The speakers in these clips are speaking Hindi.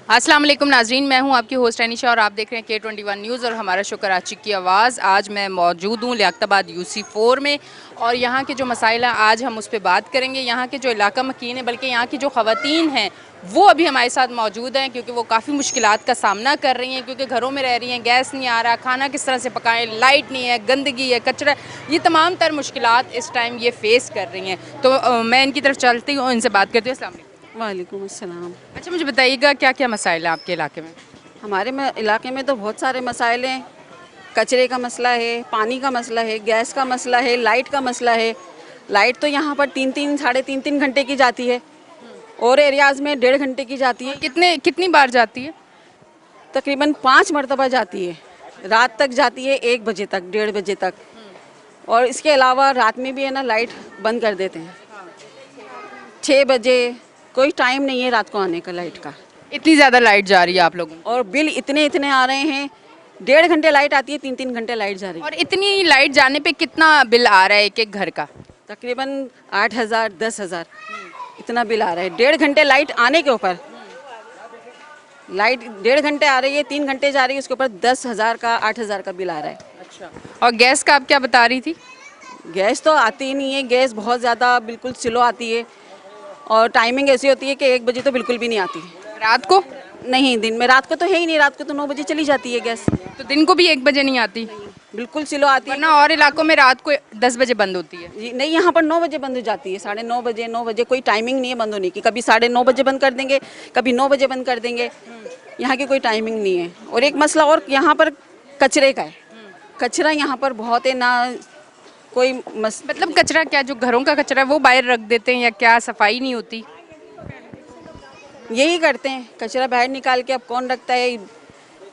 अस्सलाम वालेकुम नाजरीन, मैं हूं आपकी होस्ट अनीशा और आप देख रहे हैं K21 न्यूज़ और हमारा शो कराची की आवाज़। आज मैं मौजूद हूं लियाकताबाद UC4 में और यहाँ के जो मसाइल हैं आज हम उस पर बात करेंगे। यहाँ के जो इलाका मकीन है बल्कि यहाँ की जो ख़वातीन हैं वो अभी हमारे साथ मौजूद हैं क्योंकि वो काफ़ी मुश्किलात का सामना कर रही हैं क्योंकि घरों में रह रही हैं, गैस नहीं आ रहा, खाना किस तरह से पकाएं, लाइट नहीं है, गंदगी है, कचरा, ये तमाम तर मुश्किलात इस टाइम ये फ़ेस कर रही हैं। तो मैं इनकी तरफ चलती हूँ, इनसे बात करती हूँ। अस्सलाम वालेकुम। वालेकुम अस्सलाम। अच्छा, मुझे बताइएगा क्या क्या मसाइल हैं आपके इलाके में? हमारे में इलाके में तो बहुत सारे मसाइल हैं। कचरे का मसला है, पानी का मसला है, गैस का मसला है, लाइट का मसला है। लाइट तो यहाँ पर 3-3 साढ़े 3-3 घंटे की जाती है और एरियाज़ में 1.5 घंटे की जाती है। कितनी बार जाती है? तकरीबन 5 मरतबा जाती है। रात तक जाती है 1 बजे तक, 1:30 बजे तक। और इसके अलावा रात में भी है ना लाइट बंद कर देते हैं 6 बजे। कोई टाइम नहीं है रात को आने का लाइट का। इतनी ज़्यादा लाइट जा रही है आप लोगों को? और बिल इतने इतने आ रहे हैं। 1.5 घंटे लाइट आती है, 3-3 घंटे लाइट जा रही है। और इतनी लाइट जाने पे कितना बिल आ रहा है एक एक घर का? तकरीबन 8,000 10,000 इतना बिल आ रहा है 1.5 घंटे लाइट आने के ऊपर। लाइट 1.5 घंटे आ रही है, 3 घंटे जा रही है, उसके ऊपर 10,000 का 8,000 का बिल आ रहा है। अच्छा, और गैस का आप क्या बता रही थी? गैस तो आती ही नहीं है। गैस बहुत ज़्यादा बिल्कुल स्लो आती है और टाइमिंग ऐसी होती है कि 1 बजे तो बिल्कुल भी नहीं आती। रात को? नहीं, दिन में। रात को तो है ही नहीं। रात को तो 9 बजे चली जाती है गैस। तो दिन को भी 1 बजे नहीं आती? बिल्कुल स्लो आती है। वरना और इलाकों में रात को 10 बजे बंद होती है। नहीं, यहाँ पर 9 बजे बंद हो जाती है। 9:30 बजे, 9 बजे। कोई टाइमिंग नहीं है बंद होने की। कभी 9:30 बजे बंद कर देंगे, कभी 9 बजे बंद कर देंगे। यहाँ की कोई टाइमिंग नहीं है। और एक मसला और यहाँ पर कचरे का है। कचरा यहाँ पर बहुत है ना। कोई मतलब कचरा क्या, जो घरों का कचरा है वो बाहर रख देते हैं या क्या, सफाई नहीं होती? यही करते हैं, कचरा बाहर निकाल के। अब कौन रखता है?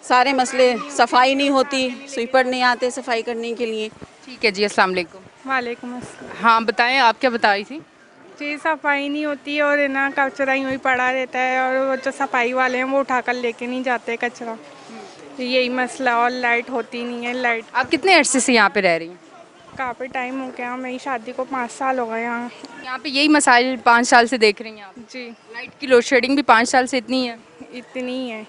सारे मसले, सफाई नहीं होती, स्वीपर नहीं आते सफाई करने के लिए। ठीक है जी, अस्सलाम वालेकुम। वालेकुम अस्सलाम। हाँ बताएं, आप क्या बता रही थी? जी, सफाई नहीं होती और है ना कचरा यूँ ही पड़ा रहता है और वो जो सफाई वाले हैं वो उठाकर लेके नहीं जाते कचरा। तो यही मसला। और लाइट होती नहीं है। लाइट आप कितने अरसे से यहाँ पे रह रही हैं? काफ़ी टाइम हो गया, मेरी शादी को 5 साल हो गए यहाँ। यहाँ पे यही मसाइल 5 साल से देख रही हैं आप? जी, लाइट की लोड शेडिंग भी 5 साल से इतनी है? इतनी ही है।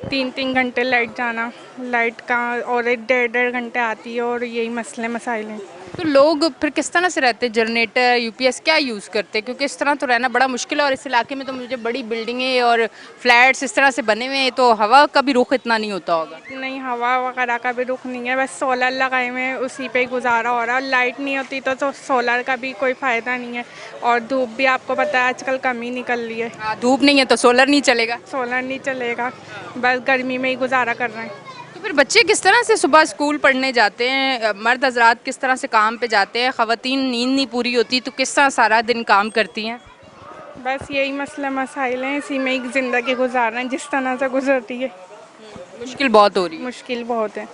3-3 घंटे लाइट जाना, लाइट का, और 1-1.5 घंटे आती है और यही मसले मसाइल हैं। तो लोग फिर किस तरह से रहते हैं? जनरेटर, UPS क्या यूज़ करते हैं? क्योंकि इस तरह तो रहना बड़ा मुश्किल है और इस इलाके में तो मुझे बड़ी बिल्डिंगें और फ्लैट्स इस तरह से बने हुए हैं तो हवा का भी रुख इतना नहीं होता होगा। नहीं, हवा वगैरह का भी रुख नहीं है। बस सोलर लगाए हुए हैं, उसी पे ही गुजारा हो रहा है। लाइट नहीं होती तो सोलर का भी कोई फ़ायदा नहीं है। और धूप भी आपको पता है आजकल कम ही निकल रही है। हाँ, धूप नहीं है तो सोलर नहीं चलेगा। सोलर नहीं चलेगा, बस गर्मी में ही गुजारा कर रहे हैं। तो फिर बच्चे किस तरह से सुबह स्कूल पढ़ने जाते हैं? मर्द हजरात किस तरह से काम पे जाते हैं? ख़वातीन नींद नहीं पूरी होती तो किस तरह सारा दिन काम करती हैं? बस यही मसला मसाइल हैं, इसी में ही ज़िंदगी गुजार रहे हैं जिस तरह से गुजरती है। मुश्किल बहुत हो रही है। मुश्किल बहुत है।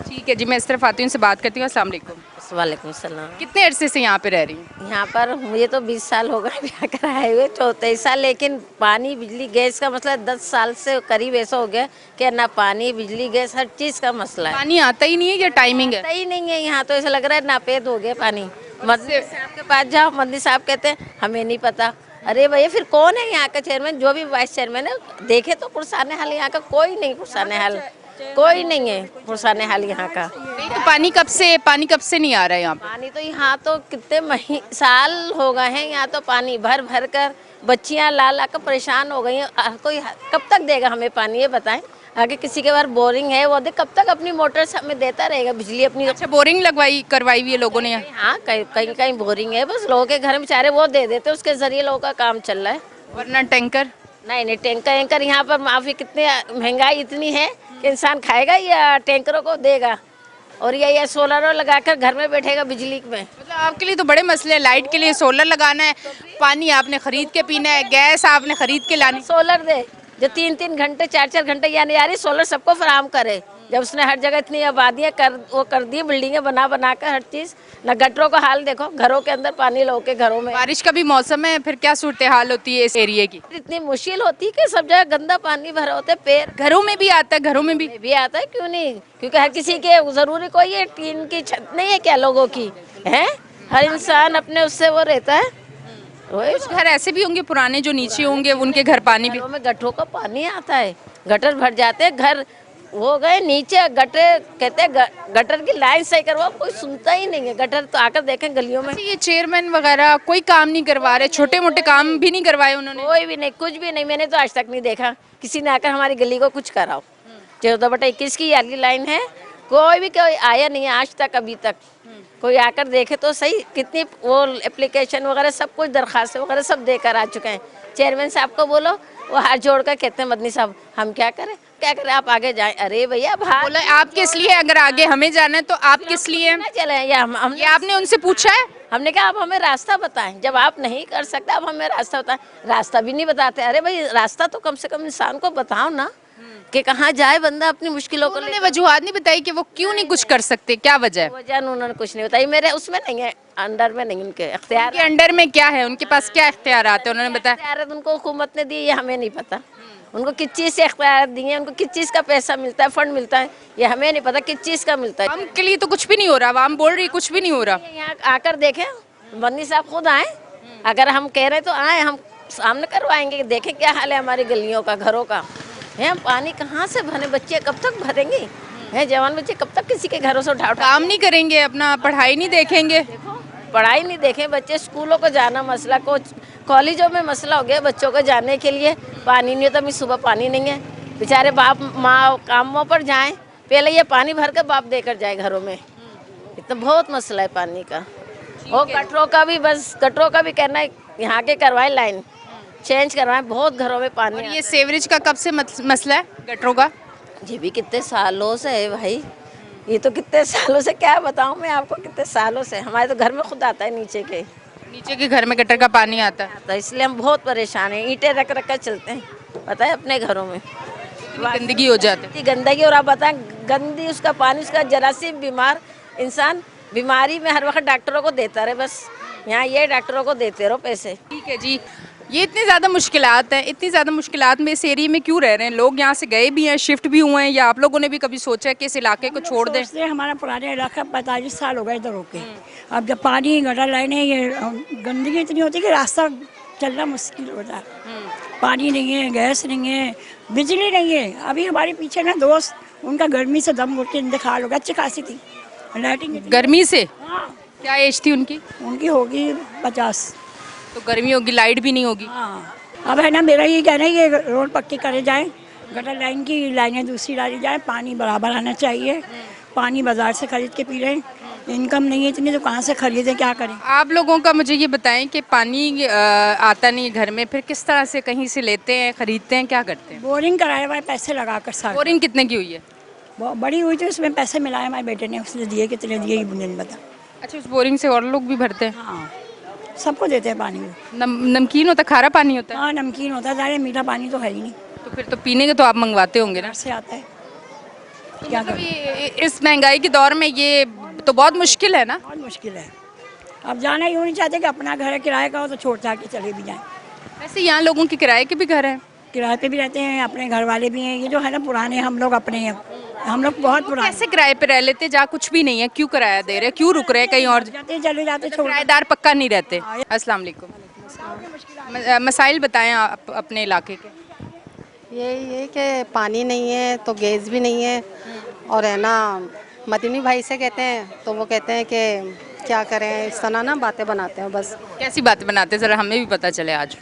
ठीक है जी, मैं इस तरफ आती हूँ, इनसे बात करती हूँ। अस्सलाम वालेकुम। वालेकुम सलाम। कितने अरसे से यहाँ पे रह रही हैं? यहाँ पर मुझे तो 20 साल हो गए ब्याह कराए हुए, 34 साल। लेकिन पानी बिजली गैस का मसला 10 साल से करीब ऐसा हो गया कि ना पानी बिजली गैस हर चीज़ का मसला है। पानी आता ही नहीं है या टाइमिंग है? आता ही नहीं है यहाँ तो। ऐसा लग रहा है नापेद हो गया पानी। मंदिर साहब के पास जाओ, मंदिर साहब कहते हैं हमें नहीं पता। अरे भैया, फिर कौन है यहाँ का चेयरमैन? जो भी वाइस चेयरमैन है, देखे तो पुरसाने हाल यहाँ का कोई नहीं। पुरसाने हाल कोई नहीं है। पुरसाने हाल यहाँ का नहीं तो पानी कब से नहीं आ रहा है यहाँ पे? पानी तो यहाँ तो कितने साल हो गए हैं। यहाँ तो पानी भर भर कर बच्चियाँ ला ला कर परेशान हो गई हैं। कोई कब तक देगा हमें पानी, ये बताएं। आगे किसी के पास बोरिंग है वो दे, कब तक अपनी मोटर से हमें देता रहेगा बिजली अपनी? अच्छा, बोरिंग करवाई हुई है लोगों ने यहाँ? हाँ, कहीं कहीं बोरिंग है। बस लोगों के घर में बेचारे वो दे देते, उसके जरिए लोगों का काम चल रहा है। वरना टैंकर? नहीं, टैंकर यहाँ पर माफी, कितने महंगाई इतनी है कि इंसान खाएगा या टैंकरों को देगा? और ये सोलर लगाकर घर में बैठेगा बिजली में। मतलब आपके लिए तो बड़े मसले हैं। लाइट के लिए सोलर लगाना है, पानी आपने खरीद के पीना है, गैस आपने खरीद के लानी। सोलर दे जो 3-3 घंटे 4-4 घंटे यानी यार सोलर सबको फराहम करे। जब उसने हर जगह इतनी आबादियाँ कर दी, बिल्डिंगें बना बना कर हर चीज़। न गटरों का हाल देखो, घरों के अंदर पानी लोगों के घरों में। बारिश का भी मौसम है, फिर क्या सूरत हाल होती है इस एरिया की? इतनी मुश्किल होती है कि सब जगह गंदा पानी भरा होता है। पेड़ घरों में भी आता है? घरों में भी आता है, क्यों नहीं? क्योंकि हर किसी के जरूरी कोई ये टीन की छत नहीं है क्या लोगों की है? हर इंसान अपने उससे वो रहता है। वही कुछ घर ऐसे भी होंगे पुराने जो नीचे होंगे, उनके घर पानी भी घरों में गटरों का पानी आता है, गटर भर जाते हैं, घर हो गए नीचे, गटर कहते हैं गटर की लाइन सही करवाओ, कोई सुनता ही नहीं है। गटर तो आकर देखें गलियों में, अच्छा, ये चेयरमैन वगैरह कोई काम नहीं करवा रहे, छोटे मोटे काम भी नहीं करवाए उन्होंने? कोई भी नहीं, कुछ भी नहीं। मैंने तो आज तक नहीं देखा किसी ने आकर हमारी गली को कुछ कराओ। 14/21 की वाली लाइन है, कोई आया नहीं है आज तक, अभी तक कोई आकर देखे तो सही। कितनी वो एप्लीकेशन वगैरह सब कुछ, दरखास्त वगैरह सब देकर आ चुके हैं। चेयरमैन साहब को बोलो, वो हाथ जोड़कर कहते हैं मदनी साहब हम क्या करें, क्या करें, आप आगे जाएं। अरे भैया भाग, बोला आप किस लिए, अगर आगे हमें जाना है तो आप किस लिए? ना चले या हम ये आपने उनसे पूछा है? हमने कहा आप हमें रास्ता बताएं, जब आप नहीं कर सकते आप हमें रास्ता बताएं। रास्ता भी नहीं बताते। अरे भाई रास्ता तो कम से कम इंसान को बताओ ना कि कहाँ जाए बंदा अपनी मुश्किलों को उन्होंने वजूहात नहीं बताई कि वो क्यों नहीं कुछ कर सकते, क्या वजह है? वजह उन्होंने कुछ नहीं बताई, मेरे उसमें नहीं है, अंडर में नहीं, उनके अख्तियार उनके अंडर में क्या है, उनके पास क्या इख्तियारात है, उन्होंने बताया? इख्तियार उनको हुकूमत ने दी, ये हमें नहीं पता। उनको किस चीज़ से इख्तियार दिए, उनको किस चीज़ का पैसा मिलता है, फंड मिलता है, ये हमें नहीं पता किस चीज़ का मिलता है। आवाम के लिए तो कुछ भी नहीं हो रहा, आवाम बोल रही कुछ भी नहीं हो रहा। यहाँ आकर देखें, बन्नी साहब खुद आए, अगर हम कह रहे तो आए, हम सामने करवाएंगे, देखें क्या हाल है हमारी गलियों का, घरों का है। पानी कहाँ से भरे, बच्चे कब तक भरेंगे है, जवान बच्चे कब तक किसी के घरों से उठा काम नहीं करेंगे, अपना पढ़ाई नहीं देखेंगे। देखो पढ़ाई नहीं देखें बच्चे, स्कूलों को जाना मसला, को कॉलेजों में मसला हो गया बच्चों को जाने के लिए, पानी नहीं होता। अभी सुबह पानी नहीं है, बेचारे बाप माँ कामों पर जाएं, पहले ये पानी भर कर बाप देकर जाए घरों में। इतना बहुत मसला है पानी का। और गटरों का भी, बस गटरों का भी कहना है यहाँ के करवाएं, लाइन चेंज करवाएं, बहुत घरों में पानी और ये सेवरेज का कब से मसला है, गटरों का? ये भी कितने सालों से है भाई, ये तो कितने सालों से, क्या बताऊं मैं आपको, कितने सालों से हमारे तो घर में खुद आता है, नीचे के घर में गटर का पानी आता है, तो इसलिए हम बहुत परेशान हैं। ईंटें रख रख कर चलते हैं, पता है अपने घरों में गंदगी हो जाती है। इतनी गंदगी, और आप बताएं गंदी उसका पानी, उसका जरा सी बीमार इंसान बीमारी में हर वक्त डॉक्टरों को देता रहे, बस यहाँ ये डॉक्टरों को देते रहो पैसे। ठीक है जी, ये इतनी ज़्यादा मुश्किलात हैं, इतनी ज़्यादा मुश्किलात में इस एरिया में क्यों रह रहे हैं लोग? यहाँ से गए भी हैं, शिफ्ट भी हुए हैं, या आप लोगों ने भी कभी सोचा है कि इस इलाके को छोड़ दें? हमारा पुराना इलाका 45 साल हो गए इधर होके। अब जब पानी गटर लाइन है, ये गंदगी इतनी होती है कि रास्ता चलना मुश्किल होता है। पानी नहीं है, गैस नहीं है, बिजली नहीं है। अभी हमारे पीछे ना दोस्त, उनका गर्मी से दम घुट के इंतकाल हो गया, अच्छी खासी थी लाइटिंग। गर्मी से? हाँ, क्या एज थी उनकी? उनकी होगी 50। तो गर्मी होगी, लाइट भी नहीं होगी। हाँ, अब है ना, मेरा ये कहना है कि रोड पक्की करे जाए, गटर लाइन की लाइनें दूसरी डाली जाए, पानी बराबर आना चाहिए। पानी बाजार से खरीद के पी रहे हैं, इनकम नहीं है इतनी तो कहाँ से खरीदें, क्या करें? आप लोगों का मुझे ये बताएं कि पानी आता नहीं घर में, फिर किस तरह से कहीं से लेते हैं, खरीदते हैं, क्या करते हैं? बोरिंग कराया हुआ है पैसे लगा कर सारे। बोरिंग कितने की हुई है? बहुत बड़ी हुई थी, उसमें पैसे मिलाए हमारे बेटे ने, उसने दिए, कितने दिए ये मुझे नहीं पता। अच्छा, उस बोरिंग से और लोग भी भरते हैं? हाँ, सबको देते हैं पानी वो। नमकीन होता, खारा पानी होता है? हाँ, नमकीन होता है, ज़्यादा मीठा पानी तो है ही नहीं, तो फिर तो पीने के तो आप मंगवाते होंगे ना? घर से आता है। तो क्या मतलब करें? ये इस महंगाई के दौर में ये तो बहुत मुश्किल है ना? बहुत मुश्किल है। अब जाना यूँ नहीं चाहते कि अपना घर है किराए का हो तो छोड़ छाड़ के चले भी जाएं। वैसे यहाँ लोगों के किराए के भी घर हैं? किराए पे भी रहते हैं, अपने घर वाले भी हैं। ये जो है ना पुराने, हम लोग अपने हैं, हम लोग बहुत पुराने। कैसे किराए पे रह लेते जहाँ कुछ भी नहीं है? क्यों किराया दे रहे, क्यों रुक रहे हैं कहीं और? जाते चले जाते छोड़। किराएदार पक्का नहीं रहते। अस्सलाम वालेकुम। मसाइल बताएं आप अपने इलाके के। यही है कि पानी नहीं है तो गैस भी नहीं है, और है ना मदनी भाई से कहते हैं तो वो कहते हैं कि क्या करें, इस तरह ना बातें बनाते हैं बस। कैसी बातें बनाते हैं, ज़रा हमें भी पता चले आज।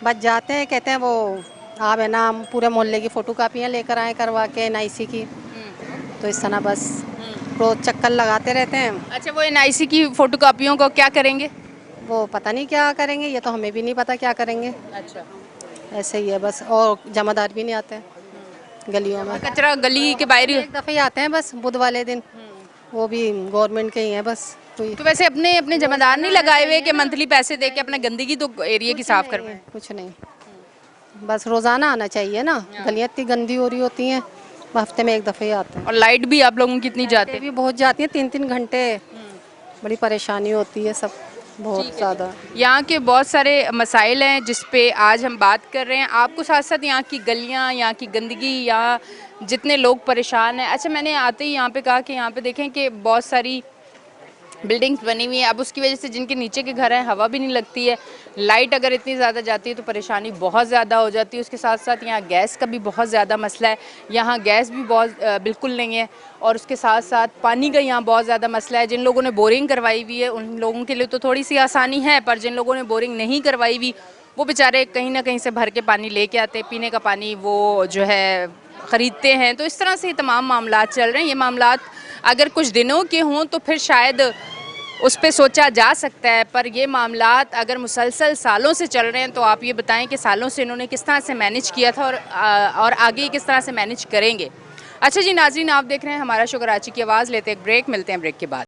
बस जाते हैं, कहते हैं वो आप है ना पूरे मोहल्ले की फ़ोटो कापियाँ लेकर आए करवा के NIC की, तो इस तरह बस रोज़ चक्कर लगाते रहते हैं। अच्छा, वो NIC की फोटो कापियों को क्या करेंगे? वो पता नहीं क्या करेंगे, ये तो हमें भी नहीं पता क्या करेंगे। अच्छा, ऐसे ही है बस, और जमादार भी नहीं आते गलियों में। कचरा गली के बाहर ही। एक दफ़े ही आते हैं बस बुध वाले दिन, वो भी गवर्नमेंट के ही हैं बस। कोई तो वैसे अपने अपने जमादार नहीं लगाए हुए कि मंथली पैसे दे के अपना गंदगी तो एरिया की साफ करवाएं? कुछ नहीं, बस रोज़ाना आना चाहिए ना, गलियाँ इतनी गंदी हो रही होती हैं, हफ्ते में एक दफ़े ही आते हैं। और लाइट भी आप लोगों की कितनी जाती ये है? भी बहुत जाती हैं, 3-3 घंटे, बड़ी परेशानी होती है सब, बहुत ज़्यादा। यहाँ के बहुत सारे मसाइल हैं जिस पे आज हम बात कर रहे हैं, आपको साथ साथ यहाँ की गलियाँ, यहाँ की गंदगी, यहाँ जितने लोग परेशान हैं। अच्छा, मैंने आते ही यहाँ पे कहा कि यहाँ पे देखें कि बहुत सारी बिल्डिंग्स बनी हुई हैं। अब उसकी वजह से जिनके नीचे के घर हैं हवा भी नहीं लगती है, लाइट अगर इतनी ज़्यादा जाती है तो परेशानी बहुत ज़्यादा हो जाती है। उसके साथ साथ यहाँ गैस का भी बहुत ज़्यादा मसला है, यहाँ गैस भी बहुत बिल्कुल नहीं है। और उसके साथ साथ पानी का यहाँ बहुत ज़्यादा मसला है। जिन लोगों ने बोरिंग करवाई हुई है उन लोगों के लिए तो थोड़ी सी आसानी है, पर जिन लोगों ने बोरिंग नहीं करवाई हुई वो बेचारे कहीं ना कहीं से भर के पानी लेके आते हैं, पीने का पानी वो जो है ख़रीदते हैं। तो इस तरह से ये तमाम मामलात चल रहे हैं। ये मामलात अगर कुछ दिनों के हों तो फिर शायद उस पे सोचा जा सकता है, पर ये मामलात अगर मुसलसल सालों से चल रहे हैं तो आप ये बताएं कि सालों से इन्होंने किस तरह से मैनेज किया था और आगे किस तरह से मैनेज करेंगे। अच्छा जी नाज़रीन, आप देख रहे हैं हमारा शो कराची की आवाज़। लेते हैं एक ब्रेक, मिलते हैं ब्रेक के बाद।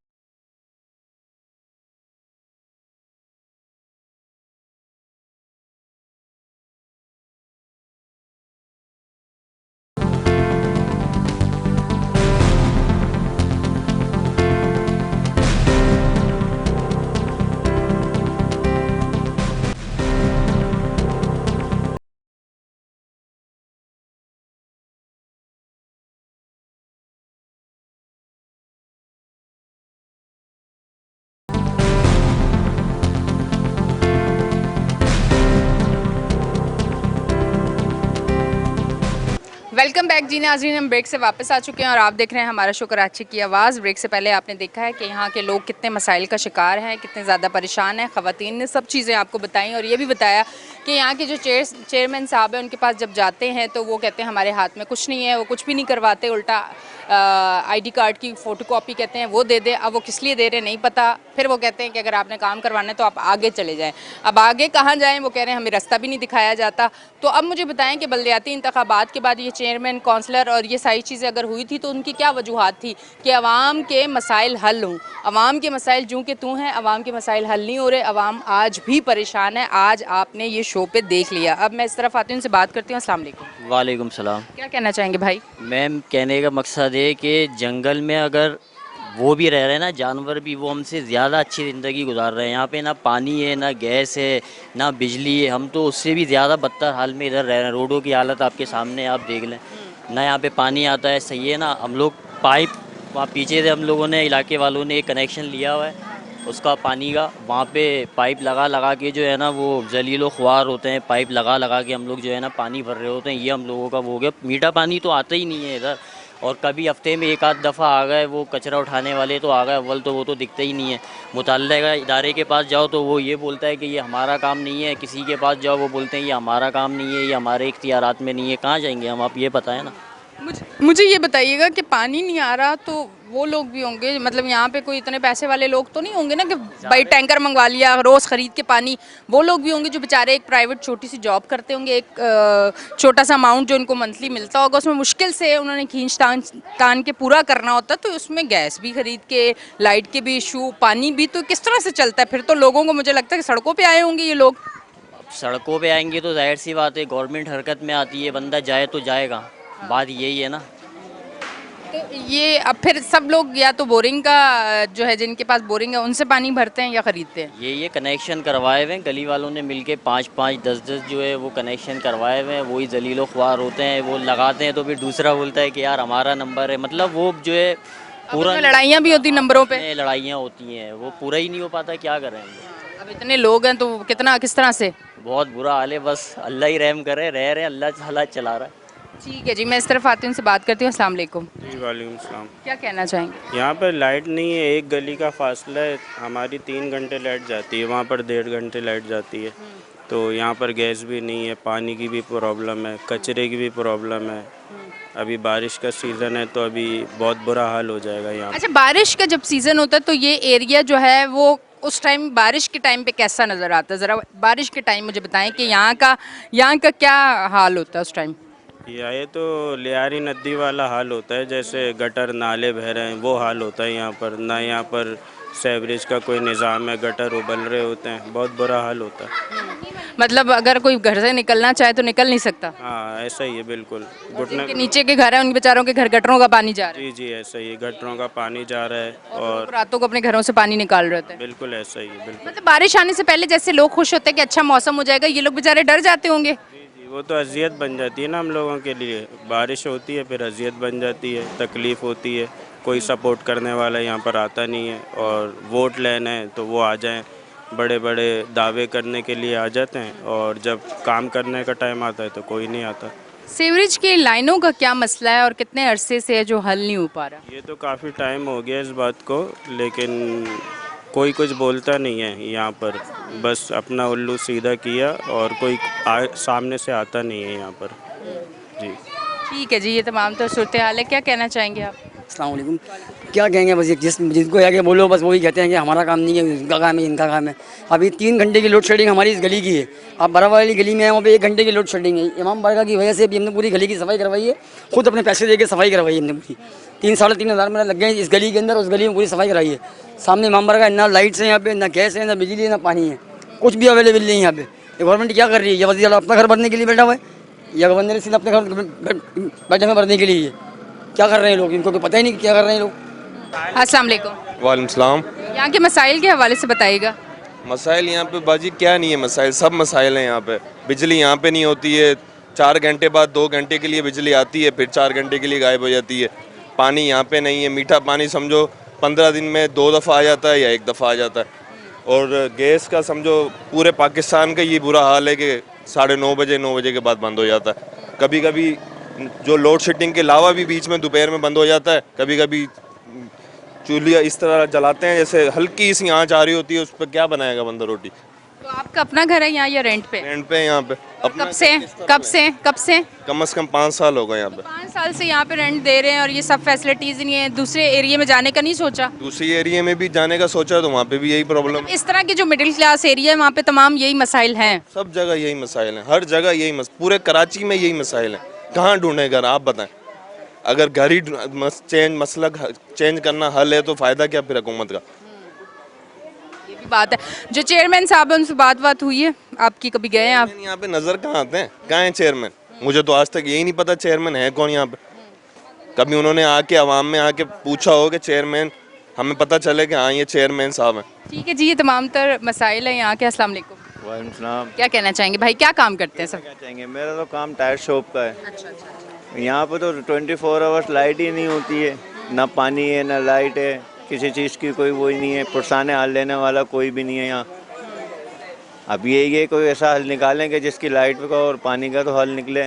वेलकम बैक जी नाज़रीन, हम ब्रेक से वापस आ चुके हैं और आप देख रहे हैं हमारा शो कराची की आवाज़। ब्रेक से पहले आपने देखा है कि यहाँ के लोग कितने मसाइल का शिकार हैं, कितने ज़्यादा परेशान हैं। ख़वातीन ने सब चीज़ें आपको बताई और ये भी बताया कि यहाँ के जो चेयरमैन साहब हैं उनके पास जब जाते हैं तो वो कहते हैं हमारे हाथ में कुछ नहीं है, वो कुछ भी नहीं करवाते, उल्टा ID कार्ड की फ़ोटोकॉपी कहते हैं वो दे दे। अब वो किस लिए दे रहे नहीं पता। फिर वो कहते हैं कि अगर आपने काम करवाना है तो आप आगे चले जाएँ। अब आगे कहाँ जाएँ, वो कह रहे हैं हमें रास्ता भी नहीं दिखाया जाता। तो अब मुझे बताएं कि बलदियाती इंतखाबात के बाद ये चेयरमैन, काउंसलर और ये सारी चीज़ें अगर हुई थी तो उनकी क्या वजूहात थी कि अवाम के मसाइल हल हों। अवाम के मसाइल जूँ के तू हैं, अवाम के मसाइल हल नहीं हो रहे, अवाम आज भी परेशान है। आज आपने ये शो पे देख लिया। अब मैं इस तरफ आती हूँ, उनसे बात करती हूँ। अस्सलाम वालेकुम। वालेकुम सलाम। क्या कहना चाहेंगे भाई? मैम, कहने का मकसद है कि जंगल में अगर वो भी रह रहे हैं ना, जानवर भी, वो हमसे ज़्यादा अच्छी ज़िंदगी गुजार रहे हैं। यहाँ पे ना पानी है, ना गैस है, ना बिजली है। हम तो उससे भी ज़्यादा बदतर हाल में इधर रह रहे हैं। रोडों की हालत आपके सामने आप देख लें ना, यहाँ पे पानी आता है, सही है ना। हम लोग पाइप वहाँ पीछे से हम लोगों ने, इलाके वालों ने एक कनेक्शन लिया हुआ है उसका पानी का। वहाँ पे पाइप लगा लगा के जो है ना वो जलीलो ख्वार होते हैं, पाइप लगा लगा के हम लोग जो है ना पानी भर रहे होते हैं। ये हम लोगों का वो हो गया। मीठा पानी तो आता ही नहीं है इधर। और कभी हफ्ते में एक आध दफ़ा आ गए वो कचरा उठाने वाले तो आ गए, अव्वल तो वो तो दिखते ही नहीं है। मुतल्लिका इदारे के पास जाओ तो वो ये बोलता है कि ये हमारा काम नहीं है। किसी के पास जाओ वो बोलते हैं ये हमारा काम नहीं है, ये हमारे इख्तियारात में नहीं है। कहाँ जाएंगे हम, आप ये बताएं ना। मुझे ये बताइएगा कि पानी नहीं आ रहा तो वो लोग भी होंगे, मतलब यहाँ पे कोई इतने पैसे वाले लोग तो नहीं होंगे ना कि भाई टैंकर मंगवा लिया रोज़ ख़रीद के पानी। वो लोग भी होंगे जो बेचारे एक प्राइवेट छोटी सी जॉब करते होंगे, एक छोटा सा अमाउंट जो उनको मंथली मिलता होगा उसमें मुश्किल से उन्होंने खींच तान के पूरा करना होता। तो उसमें गैस भी ख़रीद के, लाइट के भी इशू, पानी भी, तो किस तरह से चलता है फिर? तो लोगों को मुझे लगता है कि सड़कों पर आए होंगे ये लोग। सड़कों पे आएंगे तो जाहिर सी बात है गवर्नमेंट हरकत में आती है, बंदा जाए तो जाएगा। बात यही है ना। तो ये अब फिर सब लोग या तो बोरिंग का जो है, जिनके पास बोरिंग है उनसे पानी भरते हैं या ख़रीदते हैं? ये कनेक्शन करवाए हुए हैं गली वालों ने मिलके, 5-5 10-10 जो है वो कनेक्शन करवाए हुए हैं। वही जलीलो ख्वार होते हैं, वो लगाते हैं तो फिर दूसरा बोलता है कि यार हमारा नंबर है। मतलब वो जो है पूरा लड़ाइयाँ भी होती नंबरों पे, लड़ाइयाँ होती हैं, वो पूरा ही नहीं हो पाता। क्या करें हम लोग? अब इतने लोग हैं तो किस तरह से? बहुत बुरा हाल है। बस अल्लाह ही रहम करे, रह रहे हैं, अल्लाह हालात चला रहा है। ठीक है जी, मैं इस तरफ आती हूँ, उनसे बात करती हूँ। अस्सलाम वालेकुम। जी वालेकुम सलाम। क्या कहना चाहेंगे? यहाँ पर लाइट नहीं है, एक गली का फासला है। हमारी 3 घंटे लाइट जाती है, वहाँ पर 1.5 घंटे लाइट जाती है। तो यहाँ पर गैस भी नहीं है, पानी की भी प्रॉब्लम है, कचरे की भी प्रॉब्लम है। अभी बारिश का सीज़न है तो अभी बहुत बुरा हाल हो जाएगा यहाँ। अच्छा, बारिश का जब सीज़न होता है तो ये एरिया जो है वो उस टाइम बारिश के टाइम पे कैसा नज़र आता है? ज़रा बारिश के टाइम मुझे बताएं कि यहाँ का क्या हाल होता है उस टाइम? ये तो लियारी नदी वाला हाल होता है, जैसे गटर नाले बह रहे हैं वो हाल होता है यहाँ पर। ना यहाँ पर सेवरेज का कोई निज़ाम है, गटर उबल रहे होते हैं, बहुत बुरा हाल होता है। मतलब अगर कोई घर से निकलना चाहे तो निकल नहीं सकता? हाँ ऐसा ही है बिल्कुल। जिनके नीचे के घर हैं उन बेचारों के घर गटरों का पानी जा रहा है? जी जी ऐसा ही है, गटरों का पानी जा रहा है और रातों को अपने घरों से पानी निकाल रहे थे। बिल्कुल ऐसा ही है बिल्कुल। मतलब बारिश आने से पहले जैसे लोग खुश होते हैं कि अच्छा मौसम हो जाएगा, ये लोग बेचारे डर जाते होंगे। जी वो तो अजियत बन जाती है ना हम लोगों के लिए। बारिश होती है फिर अजियत बन जाती है, तकलीफ़ होती है, कोई सपोर्ट करने वाला यहाँ पर आता नहीं है। और वोट लेना है तो वो आ जाएं, बड़े बड़े दावे करने के लिए आ जाते हैं, और जब काम करने का टाइम आता है तो कोई नहीं आता। सीवरेज की लाइनों का क्या मसला है और कितने अरसे से है जो हल नहीं हो पा रहा? ये तो काफ़ी टाइम हो गया इस बात को, लेकिन कोई कुछ बोलता नहीं है यहाँ पर। बस अपना उल्लू सीधा किया और कोई सामने से आता नहीं है यहाँ पर। जी ठीक है जी, ये तमाम तो सूरत हाल है। क्या कहना चाहेंगे आप? अस्सलाम वालेकुम। क्या कहेंगे, बस जिनको आगे बोलो बस वही कहते हैं कि हमारा काम नहीं है, इनका काम है, इनका काम है। अभी 3 घंटे की लोड शेडिंग हमारी इस गली की है। अब बराबर वाली गली में है, वहाँ पे 1 घंटे की लोड शेडिंग है। इमाम बारगाह की वजह से भी हमने पूरी गली की सफाई करवाई है, खुद अपने पैसे दे के सफाई करवाई है हमने पूरी। 3-3.5 हज़ार मेरा लग गए इस गली के अंदर, उस गली में पूरी सफाई कराई है। सामने इमाम बारगाह, ना लाइट्स है यहाँ पे, ना गैस है, ना बिजली है, ना पानी है, कुछ भी अवेलेबल नहीं है यहाँ पे। गवर्नमेंट क्या कर रही है? ये वजीर अपना घर भरने के लिए बैठा हुआ है, या गवर्नर सिर्फ अपने घर बैठे में भरने के लिए क्या कर रहे हैं लोग? इनको तो पता ही नहीं क्या कर रहे हैं लोग। अस्सलाम वालेकुम। वालेकुम सलाम। यहाँ के मसाइल के हवाले से बताइएगा। मसाइल यहाँ पे बाजी क्या नहीं है, मसाइल सब मसाइल हैं यहाँ पे। बिजली यहाँ पे नहीं होती है, 4 घंटे बाद 2 घंटे के लिए बिजली आती है, फिर 4 घंटे के लिए गायब हो जाती है। पानी यहाँ पे नहीं है, मीठा पानी समझो 15 दिन में 2 दफ़ा आ जाता है या 1 दफ़ा आ जाता है। और गैस का समझो पूरे पाकिस्तान का ये बुरा हाल है कि 9:30 बजे 9 बजे के बाद बंद हो जाता है। कभी कभी जो लोड शेडिंग के अलावा भी बीच में दोपहर में बंद हो जाता है। कभी कभी चूल्हा इस तरह जलाते हैं जैसे हल्की सी आंच आ रही होती है, उस पर क्या बनाएगा बंदा रोटी। तो आपका अपना घर है यहाँ या रेंट पे? रेंट पे यहाँ पे। अपना कब से कब से? कम से कम 5 साल हो गए यहाँ पे। 5 साल से यहाँ पे रेंट दे रहे हैं और ये सब फैसिलिटीज नहीं है। दूसरे एरिया में जाने का नहीं सोचा? दूसरी एरिया में भी जाने का सोचा तो वहाँ पे भी यही प्रॉब्लम। इस तरह के जो मिडिल क्लास एरिया है वहाँ पे तमाम यही मसाइल हैं। सब जगह यही मसाइल हैं, हर जगह यही पूरे कराची में यही मसाइल हैं। कहाँ ढूंढे घर, आप बताएं। अगर घर ही मसला चेंज करना हल है तो फ़ायदा क्या फिर हुकूमत का? ये भी बात है। जो चेयरमैन साहब है उनसे बात हुई है आपकी? कभी गए हैं आप? यहाँ पे नज़र कहाँ आते हैं, कहाँ है चेयरमैन? मुझे तो आज तक यही नहीं पता चेयरमैन है कौन यहाँ पे। कभी उन्होंने आके आवाम में आके पूछा हो कि चेयरमैन, हमें पता चले कि हाँ ये चेयरमैन साहब हैं। ठीक है जी, ये तमाम तर मसाइल हैं यहाँ के। अस्सलाम वालेकुम। वालेकुम सलाम। क्या कहना चाहेंगे भाई, क्या काम करते हैं सब? क्या चाहेंगे, मेरा तो काम टायर शॉप का है। अच्छा। यहाँ पे तो 24 आवर्स लाइट ही नहीं होती है, ना पानी है ना लाइट है, किसी चीज़ की कोई वो ही नहीं है। पुरसाने हाल लेने वाला कोई भी नहीं है यहाँ। अब ये कोई ऐसा हल निकालेंगे जिसकी लाइट का और पानी का तो हल निकले।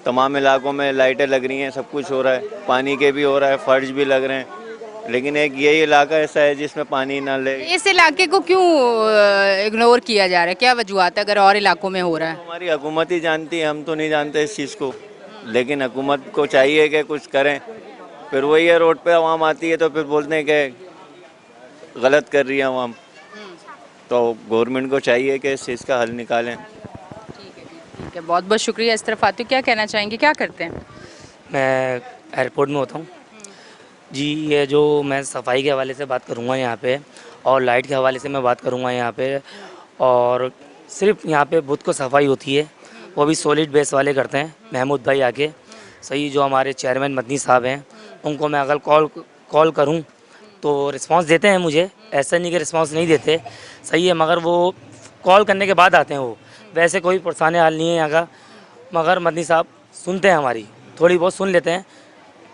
तमाम इलाकों में लाइटें लग रही हैं, सब कुछ हो रहा है, पानी के भी हो रहा है, फर्ज भी लग रहे हैं, लेकिन एक यही इलाका ऐसा है जिसमें पानी ना ले। इस इलाके को क्यों इग्नोर किया जा रहा है? क्या वजूहत है अगर और इलाकों में हो रहा है? हमारी हुकूमत ही जानती है, हम तो नहीं जानते इस चीज़ को, लेकिन हुकूमत को चाहिए कि कुछ करें। फिर वही है, रोड पे आवाम आती है तो फिर बोलते हैं कि गलत कर रही है आवाम। तो गवर्नमेंट को चाहिए कि इस चीज़ का हल निकालें। ठीक है, बहुत बहुत शुक्रिया। इस तरफ आते हो, क्या कहना चाहेंगे, क्या करते हैं? मैं एयरपोर्ट में होता हूँ जी। ये जो मैं सफाई के हवाले से बात करूँगा यहाँ पे, और लाइट के हवाले से मैं बात करूँगा यहाँ पे, और सिर्फ यहाँ पे बुध को सफाई होती है, वो भी सॉलिड बेस वाले करते हैं, महमूद भाई आके। सही, जो हमारे चेयरमैन मदनी साहब हैं, उनको मैं अगर कॉल करूँ तो रिस्पांस देते हैं मुझे, ऐसा नहीं कि रिस्पांस नहीं देते। सही है, मगर वो कॉल करने के बाद आते हैं। वो वैसे कोई परेशानी हाल नहीं है यहाँ का, मगर मदनी साहब सुनते हैं हमारी, थोड़ी बहुत सुन लेते हैं।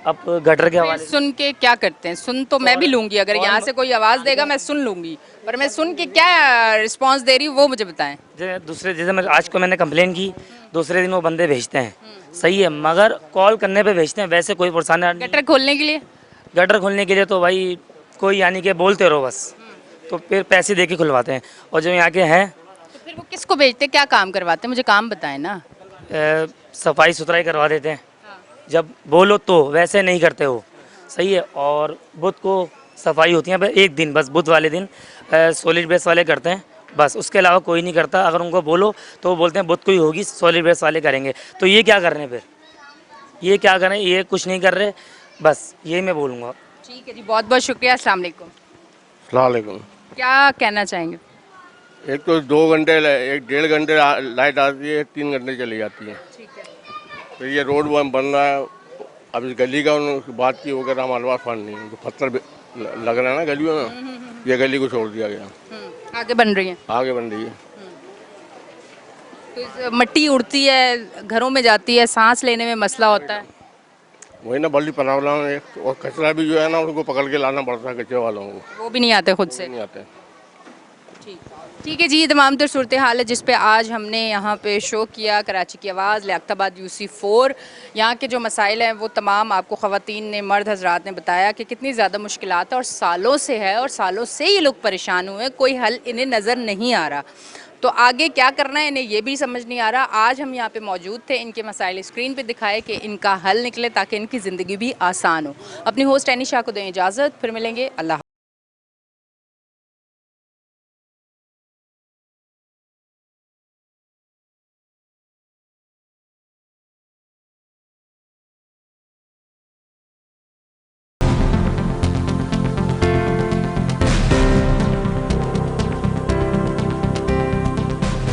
अब गटर के हवाले सुन के क्या करते हैं? सुन तो मैं भी लूँगी, अगर यहाँ से कोई आवाज़ देगा मैं सुन लूँगी, पर मैं सुन के क्या रिस्पांस दे रही हूँ वो मुझे बताएं। जैसे मैं आज को मैंने कंप्लेन की, दूसरे दिन वो बंदे भेजते हैं। सही है, मगर कॉल करने पे भेजते हैं, वैसे कोई परेशानी। गटर खोलने के लिए? गटर खोलने के लिए तो भाई कोई यानी कि बोलते रहो बस, तो फिर पैसे दे के खुलवाते हैं। और जो यहाँ के हैं तो फिर वो किसको भेजते, क्या काम करवाते हैं? मुझे काम बताएं ना। सफाई सुथराई करवा देते हैं जब बोलो तो, वैसे नहीं करते हो। सही है, और बुध को सफाई होती है एक दिन, बस बुध वाले दिन सॉलिड बेस वाले करते हैं, बस उसके अलावा कोई नहीं करता। अगर उनको बोलो तो वो बोलते हैं बुध को ही होगी, सॉलिड बेस वाले करेंगे। तो ये क्या कर रहे हैं फिर? ये क्या कर रहे हैं? ये कुछ नहीं कर रहे, बस यही मैं बोलूँगा। ठीक है जी, बहुत बहुत शुक्रिया। अस्सलाम वालेकुम। अस्सलाम वालेकुम। क्या कहना चाहेंगे? एक तो 2 घंटे 1-1.5 घंटे लाइट आती है, 3 घंटे चली जाती है। ठीक है। तो ये रोड बन रहा है, अब इस गली का उन्होंने बात की वगैरह हमारे पास फंड नहीं है, तो पत्थर लग रहा है ना गलियों में, ये गली को छोड़ दिया गया। आगे बन रही है? आगे बन रही है। तो मट्टी उड़ती है, घरों में जाती है, सांस लेने में मसला होता है। वही ना बड़ी प्रॉब्लम है। और कचरा भी जो है ना उनको पकड़ के लाना पड़ता है कचरे वालों को, वो भी नहीं आते खुद से। नहीं आते। ठीक है जी, ये तमाम तर सूरत हाल है जिस पे आज हमने यहाँ पे शो किया। कराची की आवाज़, लियाकताबाद UC4। यहाँ के जो मसाइल हैं वो तमाम आपको ख़वातीन ने, मर्द हजरात ने बताया कि कितनी ज़्यादा मुश्किलात है और सालों से है और सालों से ये लोग परेशान हुए हैं, कोई हल इन्हें नज़र नहीं आ रहा। तो आगे क्या करना है इन्हें ये भी समझ नहीं आ रहा। आज हम यहाँ पे मौजूद थे, इनके मसाइल स्क्रीन पे दिखाए कि इनका हल निकले ताकि इनकी ज़िंदगी भी आसान हो। अपनी होस्ट एनी शाह को दें इजाज़त, फिर मिलेंगे। अल्लाह।